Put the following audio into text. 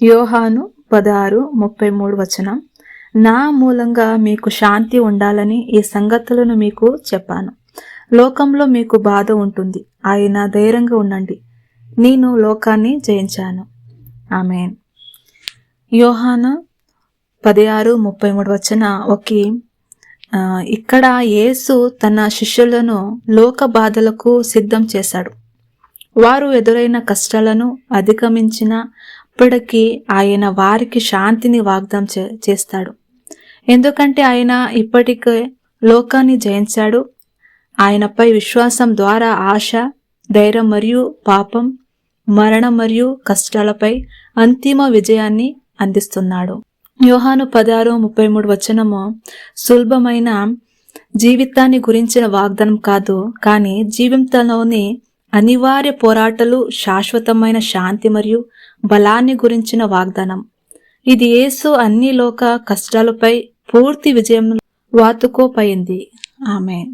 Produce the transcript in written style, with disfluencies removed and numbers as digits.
యోహాను 16:33 నా మూలంగా మీకు శాంతి ఉండాలని ఈ సంగతులను మీకు చెప్పాను. లోకంలో మీకు బాధ ఉంటుంది, ఆయన ధైర్యంగా ఉండండి, నేను లోకాన్ని జయించాను. ఆమేన్. యోహాను 16:33 ఇక్కడ యేసు తన శిష్యులను లోక బాధలకు సిద్ధం చేశాడు. వారు ఎదురైన కష్టాలను అధిగమించినప్పటికీ ఆయన వారికి శాంతిని వాగ్దానం చేస్తాడు. ఎందుకంటే ఆయన ఇప్పటికే లోకాన్ని జయించాడు. ఆయనపై విశ్వాసం ద్వారా ఆశ, ధైర్యం మరియు పాపం, మరణం మరియు కష్టాలపై అంతిమ విజయాన్ని అందిస్తున్నాడు. యోహాను 16:33 సులభమైన జీవితాన్ని గురించిన వాగ్దానం కాదు, కానీ జీవితంలోని అనివార్య పోరాటాలు, శాశ్వతమైన శాంతి మరియు బలాన్ని గురించిన వాగ్దానం. ఇది యేసు అన్ని లోక కష్టాలపై పూర్తి విజయం వాతుకోపోయింది. ఆమేన్.